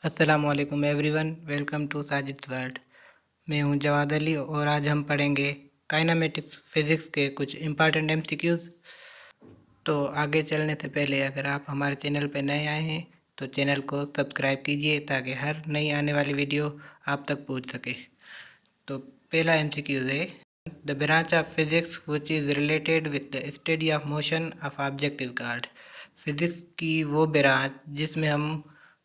अस्सलामुअलैकुम everyone, welcome to Sajid world. मैं हूं जवाद अली और आज हम पढ़ेंगे काइनेमेटिक्स फिज़िक्स के कुछ इम्पॉर्टेंट एमसीक्यूज़। तो आगे चलने से पहले अगर आप हमारे चैनल पर नए आए हैं तो चैनल को सब्सक्राइब कीजिए ताकि हर नई आने वाली वीडियो आप तक पहुंच सके। तो पहला एमसीक्यूज़ है, the branch of physics which is related with the study of motion of object is called. Physics की वो ब्रांच जिसमें हम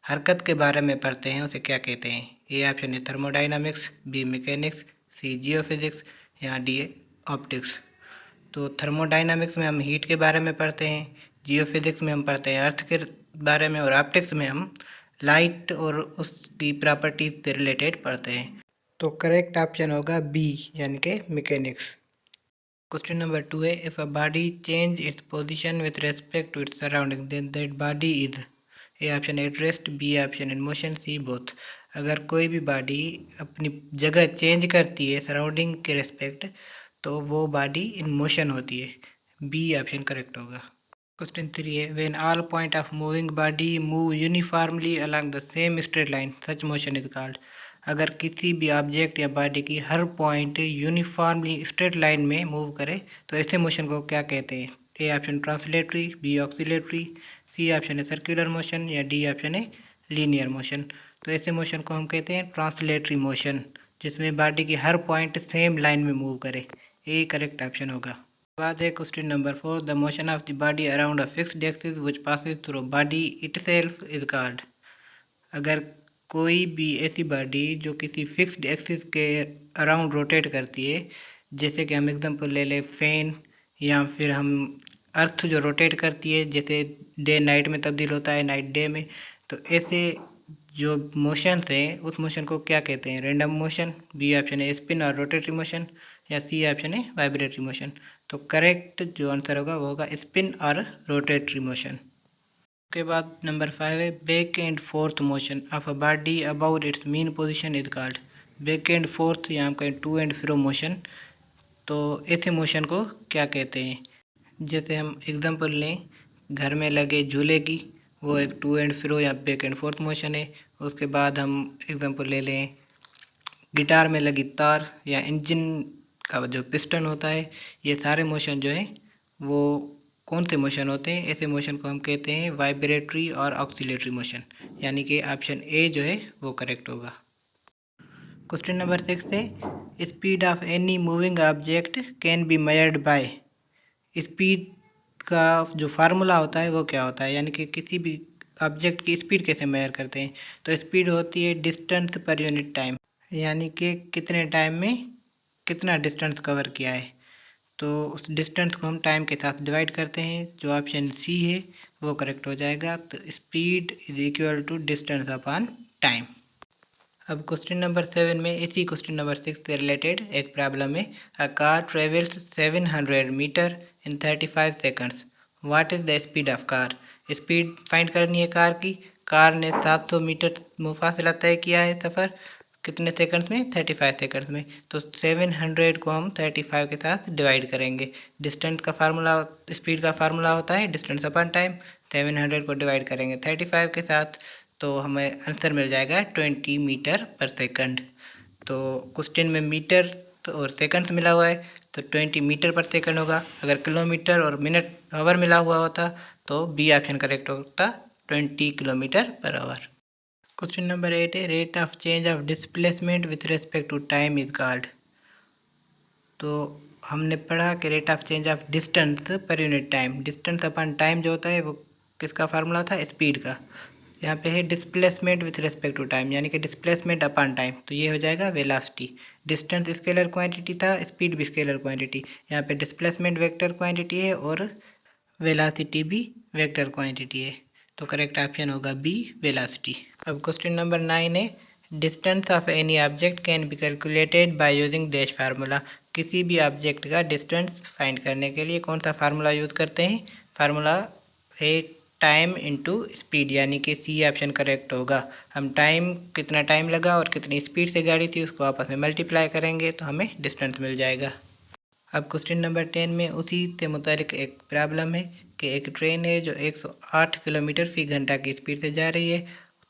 हरकत के बारे में पढ़ते हैं उसे क्या कहते हैं? ए ऑप्शन है थर्मोडाइनमिक्स, बी मैकेनिक्स, सी जियोफिज़िक्स या डी ऑप्टिक्स। तो थर्मोडाइनमिक्स में हम हीट के बारे में पढ़ते हैं, जियोफिज़िक्स में हम पढ़ते हैं अर्थ के बारे में और ऑप्टिक्स में हम लाइट और उसकी प्रॉपर्टीज से रिलेटेड पढ़ते हैं। तो करेक्ट ऑप्शन होगा बी यानी कि मैकेनिक्स। क्वेश्चन नंबर 2 है, if a body change its position with respect to its surrounding then that body is. A option at rest, B option in motion, C both. अगर कोई भी बॉडी अपनी जगह चेंज करती है सराउंडिंग के रेस्पेक्ट तो वो बॉडी इन मोशन होती है। बी ऑप्शन करेक्ट होगा। क्वेश्चन 3 है, when all point of moving body move uniformly along the same straight line such motion is called. अगर किसी भी ऑब्जेक्ट या बॉडी की हर पॉइंट यूनिफॉर्मली स्ट्रेट लाइन में मूव करे तो ऐसे मोशन को क्या कहते हैं? A option translatory, B oscillatory, C option है सर्कुलर मोशन या डी ऑप्शन है लीनियर मोशन। तो ऐसे मोशन को हम कहते हैं ट्रांसलेटरी मोशन, जिसमें बॉडी की हर पॉइंट सेम लाइन में मूव करे। ए करेक्ट ऑप्शन होगा। बाद है question number 4, the motion of the body around a fixed axis which passes through body itself is called. अगर कोई भी ऐसी बॉडी जो किसी फिक्स्ड एक्सिस के अराउंड रोटेट करती है, जैसे कि हम एग्जांपल ले लें फैन, या फिर हम अर्थ जो रोटेट करती है जैसे डे नाइट में तब्दील होता है, नाइट डे में, तो ऐसे जो मोशंस हैं उस मोशन को क्या कहते हैं? रैंडम मोशन, बी ऑप्शन है स्पिन और रोटेटरी मोशन या सी ऑप्शन है वाइब्रेटरी मोशन। तो करेक्ट जो आंसर होगा वो होगा स्पिन और रोटेटरी मोशन। उसके बाद नंबर 5 है, back and fourth motion of a body about it's mean position is called. Back and fourth या हम कहें टू एंड फ्रो मोशन, तो ऐसे मोशन को क्या कहते हैं? जैसे हम एग्जांपल लें घर में लगे झूले की, वो एक टू एंड फ्रो या बैक एंड फोर्थ मोशन है। उसके बाद हम एग्जांपल ले लें गिटार में लगी तार या इंजन का जो पिस्टन होता है, ये सारे मोशन जो है वो कौन से मोशन होते हैं? ऐसे मोशन को हम कहते हैं वाइब्रेटरी और ऑक्सीलेटरी मोशन, यानी कि ऑप्शन ए जो है वो करेक्ट होगा। क्वेश्चन नंबर 6 है, speed of any moving object can be measured by. Speed का जो फार्मूला होता है वो क्या होता है, यानी कि किसी भी ऑब्जेक्ट की स्पीड कैसे मेजर करते हैं? तो स्पीड होती है डिस्टेंस पर यूनिट टाइम, यानी कि कितने टाइम में कितना डिस्टेंस कवर किया है। तो उस डिस्टेंस को हम टाइम के साथ डिवाइड करते हैं, जो ऑप्शन सी है वो करेक्ट हो जाएगा। तो speed is equal to distance upon time. अब क्वेश्चन नंबर 7 में इसी क्वेश्चन नंबर 6 से रिलेटेड एक प्रॉब्लम है, a car travels 700 metre in 35 seconds, what is the speed of car. Speed find करनी है कार की। कार ने 700 मीटर मुफासला तय किया है सफ़र कितने सेकंड्स में? 35 सेकंड्स में। तो 700 को हम 35 के साथ डिवाइड करेंगे। डिस्टेंस का फार्मूला, स्पीड का फार्मूला होता है डिस्टेंस अपॉन टाइम। 700 को डिवाइड करेंगे 35 के साथ तो हमें आंसर मिल जाएगा 20 मीटर पर सेकंड। तो क्वेश्चन में मीटर तो और सेकंड मिला हुआ है तो 20 मीटर पर सेकंड होगा। अगर किलोमीटर और मिनट आवर मिला हुआ होता तो बी ऑप्शन करेक्ट होता, 20 किलोमीटर पर आवर। क्वेश्चन नंबर 8 है, rate of change of displacement with respect to time is called. तो हमने पढ़ा कि rate of change of distance per unit time, distance upon time जो होता है वो किसका फार्मूला था? स्पीड का। यहाँ पे है displacement with respect to time, यानी कि डिस्प्लेसमेंट अपॉन टाइम, तो ये हो जाएगा वेलोसिटी। डिस्टेंस स्केलर क्वांटिटी था, स्पीड भी स्केलर क्वांटिटी। यहाँ पे डिस्प्लेसमेंट वेक्टर क्वांटिटी है और वेलोसिटी भी वेक्टर क्वांटिटी है, तो करेक्ट ऑप्शन होगा बी वेलोसिटी। अब क्वेश्चन नंबर 9 है, distance of any object can be calculated by using dash formula. किसी भी ऑब्जेक्ट का डिस्टेंस फाइंड करने के लिए कौन सा फार्मूला यूज़ करते हैं? फार्मूला है टाइम इंटू स्पीड, यानी कि सी ऑप्शन करेक्ट होगा। हम टाइम कितना टाइम लगा और कितनी स्पीड से गाड़ी थी उसको आपस में मल्टीप्लाई करेंगे तो हमें डिस्टेंस मिल जाएगा। अब क्वेश्चन नंबर 10 में उसी से मुतालिक एक प्रॉब्लम है कि एक ट्रेन है जो 108 किलोमीटर फी घंटा की स्पीड से जा रही है,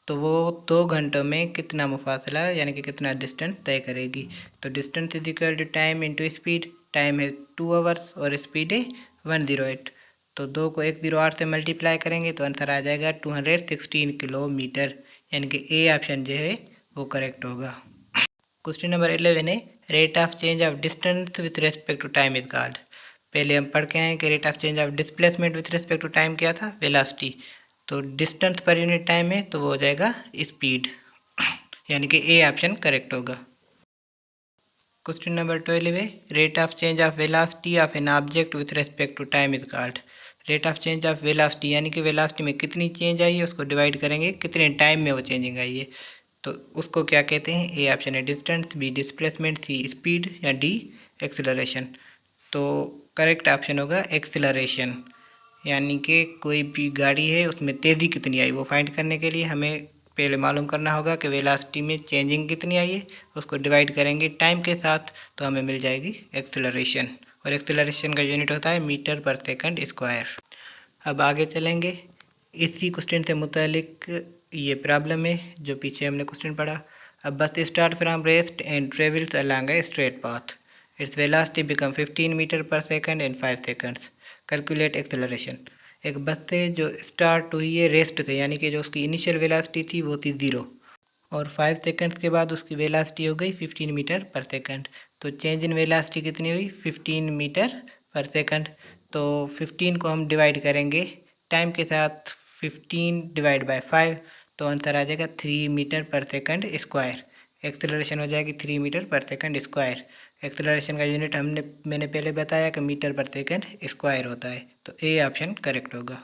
तो वो 2 घंटों में कितना मुफासला यानी कि कितना डिस्टेंस तय करेगी। तो distance is equal to time into speed. Time है 2 आवर्स और स्पीड है 108। तो 2 को 108 से मल्टीप्लाई करेंगे तो आंसर आ जाएगा 216 किलोमीटर, यानी कि ए ऑप्शन जो है वो करेक्ट होगा। क्वेश्चन नंबर 11 है rate of change of distance with respect to time is called. पहले हम पढ़ के आए कि rate of change of displacement with respect to time क्या था, वेलोसिटी। तो डिस्टेंस पर यूनिट टाइम है तो वो हो जाएगा स्पीड, यानी कि ए ऑप्शन करेक्ट होगा। क्वेश्चन नंबर 12 है rate of change of velocity of an object with respect to time is called. Rate of change of velocity यानी कि वेलोसिटी में कितनी चेंज आई है उसको डिवाइड करेंगे कितने टाइम में वो चेंजिंग आई है, तो उसको क्या कहते हैं। ए ऑप्शन है डिस्टेंस, बी डिस्प्लेसमेंट, सी स्पीड या डी एक्सेलरेशन। तो करेक्ट ऑप्शन होगा एक्सेलरेशन, यानी कि कोई भी गाड़ी है उसमें तेज़ी कितनी आई वो फाइंड करने के लिए हमें पहले मालूम करना होगा कि वेलोसिटी में चेंजिंग कितनी आई है, उसको डिवाइड करेंगे टाइम के साथ तो हमें मिल जाएगी एक्सेलरेशन। और एक्सेलरेशन का यूनिट होता है मीटर पर सेकंड स्क्वायर। अब आगे चलेंगे, इसी क्वेश्चन से मुतालिक ये प्रॉब्लम है जो पीछे हमने क्वेश्चन पढ़ा। अब bus start from rest and travels along a straight path. Its velocity become 15 metre per second in 5 seconds. Calculate acceleration. एक बस से जो स्टार्ट हुई है रेस्ट से, यानी कि जो उसकी इनिशियल वेलोसिटी थी वो थी 0 और 5 सेकंड्स के बाद उसकी वेलोसिटी हो गई 15 मीटर पर सेकंड। तो चेंज इन वेलोसिटी कितनी हुई 15 मीटर पर सेकंड। तो 15 को हम डिवाइड करेंगे टाइम के साथ, 15 डिवाइड बाय 5 तो आंसर आ जाएगा 3 metre per second square. Acceleration हो जाएगी 3 metre per second square. Acceleration का यूनिट मैंने पहले बताया कि मीटर पर सेकंड स्क्वायर होता है, तो ए ऑप्शन करेक्ट होगा।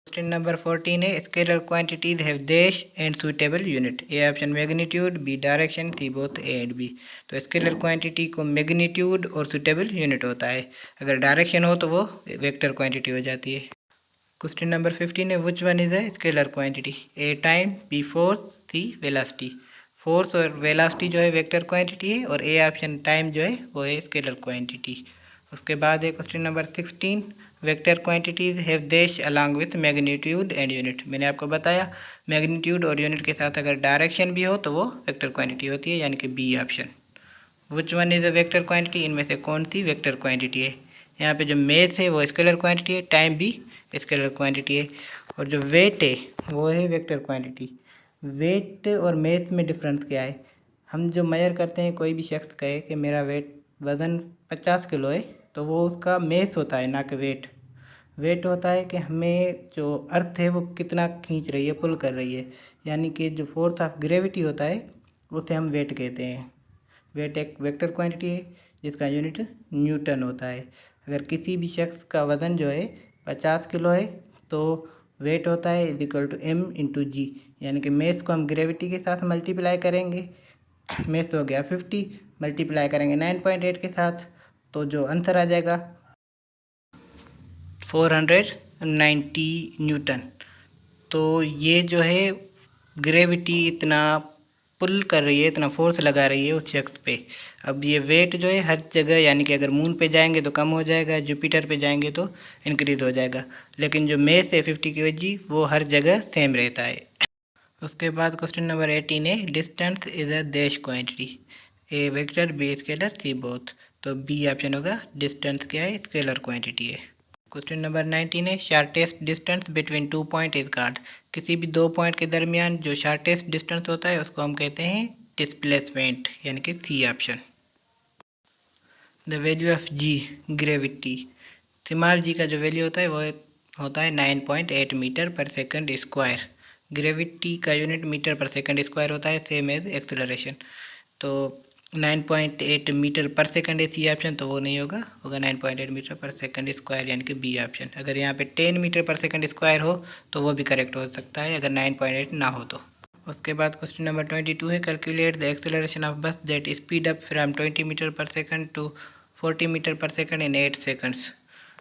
क्वेश्चन नंबर 14 है scalar quantities have dash and suitable unit. A option magnitude, B direction, C both A and B. तो स्केलर क्वांटिटी को मैग्नीट्यूड और सुटेबल यूनिट होता है, अगर डायरेक्शन हो तो वो वेक्टर क्वांटिटी हो जाती है। क्वेश्चन नंबर 15 है which one is a scalar quantity. A time, B force, C velocity. Force और वेलोसिटी जो है वेक्टर क्वांटिटी है और ए ऑप्शन टाइम जो है वो है स्केलर क्वांटिटी। उसके बाद है question number 16 vector quantities have dash along with magnitude and unit. मैंने आपको बताया मैग्नीट्यूड और यूनिट के साथ अगर डायरेक्शन भी हो तो वो वेक्टर क्वांटिटी होती है, यानी कि B option. Which one is a vector quantity, इनमें से कौन सी वेक्टर क्वांटिटी है। यहाँ पे जो मेस है वो स्केलर क्वांटिटी है, टाइम भी स्केलर क्वांटिटी है, और जो वेट है वो है वेक्टर क्वांटिटी। वेट और मेस में डिफरेंस क्या है। हम जो मेजर करते हैं, कोई भी शख्स कहे कि मेरा वेट वज़न 50 किलो है तो वो उसका मेस होता है ना कि वेट। वेट होता है कि हमें जो अर्थ है वो कितना खींच रही है, पुल कर रही है, यानी कि जो फोर्स ऑफ ग्रेविटी होता है उसे हम वेट कहते हैं। वेट एक वेक्टर क्वांटिटी है जिसका यूनिट न्यूटन होता है। अगर किसी भी शख्स का वज़न जो है 50 किलो है तो वेट होता है is equal to M into G, यानी कि मेस को हम ग्रेविटी के साथ मल्टीप्लाई करेंगे। मेस हो गया 50, मल्टीप्लाई करेंगे 9.8 के साथ तो जो आंसर आ जाएगा 490 न्यूटन। तो ये जो है ग्रेविटी इतना पुल कर रही है, इतना फोर्स लगा रही है उस शख्स पे। अब ये वेट जो है हर जगह, यानी कि अगर मून पे जाएंगे तो कम हो जाएगा, जुपिटर पे जाएंगे तो इंक्रीज हो जाएगा, लेकिन जो मेस है 50 kg वो हर जगह सेम रहता है। उसके बाद क्वेश्चन नंबर 18 है distance is a dash quantity. A vector, B scalar, C both. तो बी ऑप्शन होगा डिस्टेंस क्या है, स्केलर क्वांटिटी है। क्वेश्चन नंबर 19 है shortest distance between 2 point is called. किसी भी 2 पॉइंट के दरमियान जो शार्टेस्ट डिस्टेंस होता है उसको हम कहते हैं डिस्प्लेसमेंट, यानी कि C option. The value of G gravity. Small G का जो वैल्यू होता है वो होता है 9.8 metre per second square. Gravity का unit metre per second square होता है, सेम एज एक्सेलरेशन। तो 9.8 मीटर पर सेकंड है सी ऑप्शन, तो वो नहीं होगा, होगा 9.8 मीटर पर सेकंड स्क्वायर, यानी कि बी ऑप्शन। अगर यहाँ पे 10 मीटर पर सेकंड स्क्वायर हो तो वो भी करेक्ट हो सकता है अगर 9.8 ना हो तो। उसके बाद क्वेश्चन नंबर 22 है calculate the acceleration of bus that speed up from 20 metre per second to 40 metre per second in 8 seconds.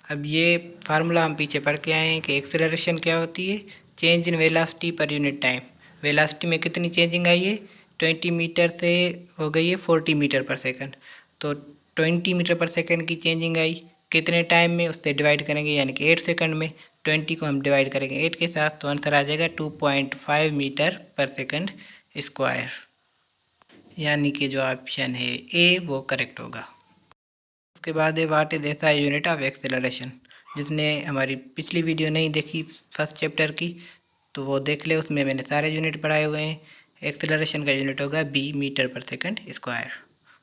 अब ये फार्मूला हम पीछे पढ़ के आए हैं कि एक्सेलरेशन क्या होती है, चेंज इन वेलोसिटी पर यूनिट टाइम। वेलोसिटी में कितनी चेंजिंग आई है, 20 मीटर से हो गई है 40 मीटर पर सेकंड। तो 20 मीटर पर सेकंड की चेंजिंग आई कितने टाइम में, उससे डिवाइड करेंगे, यानी कि 8 सेकंड में 20 को हम डिवाइड करेंगे 8 के साथ तो आंसर आ जाएगा 2.5 मीटर पर सेकंड स्क्वायर, यानी कि जो ऑप्शन है ए वो करेक्ट होगा। उसके बाद है what is SI unit of acceleration. जिसने हमारी पिछली वीडियो नहीं देखी फर्स्ट चैप्टर की तो वो देख ले, उसमें मैंने सारे यूनिट पढ़ाए हुए हैं। एक्सेलरेशन का यूनिट होगा B metre per second square.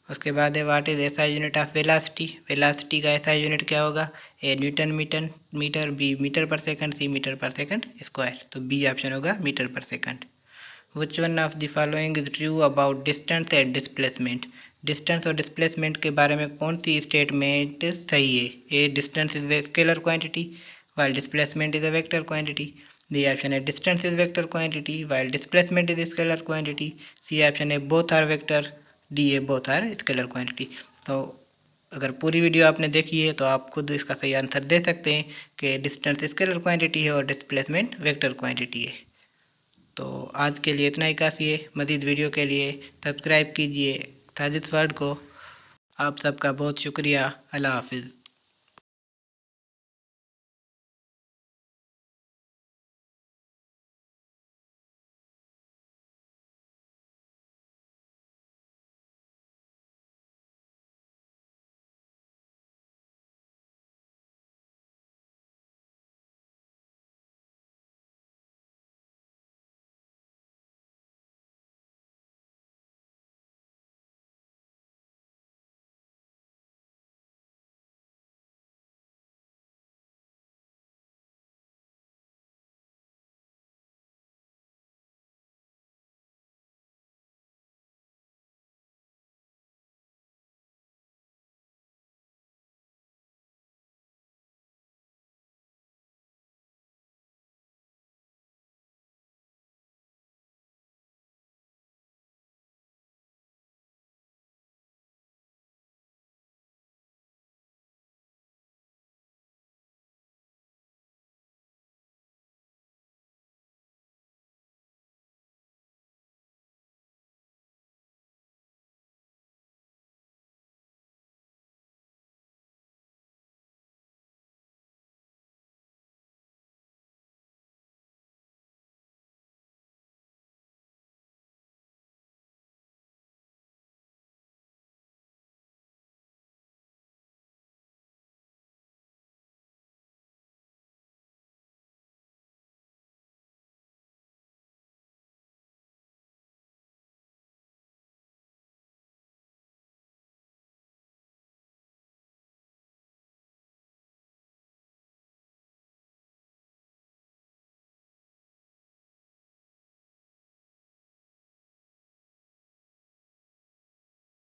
उसके बाद है what is SI unit of velocity. Velocity का एसआई यूनिट क्या होगा, A newton metre, B metre per second, C metre per second square. तो बी ऑप्शन होगा metre per second. Which one of the following is true about distance and displacement. Distance और displacement के बारे में कौन सी स्टेटमेंट सही है। A distance is scalar quantity while displacement is a vector quantity. B option है distance is vector quantity while displacement is scalar quantity. C option है both are vector. D है both are scalar quantity. तो अगर पूरी video आपने देखी है तो आप खुद इसका सही आंसर दे सकते हैं कि डिस्टेंस स्केलर क्वांटिटी है और डिस्प्लेसमेंट वेक्टर क्वांटिटी है। तो आज के लिए इतना ही काफ़ी है। मज़ीद वीडियो के लिए सब्सक्राइब कीजिए साजिद वर्ल्ड को। आप सबका बहुत शुक्रिया। अल्लाह हाफिज़।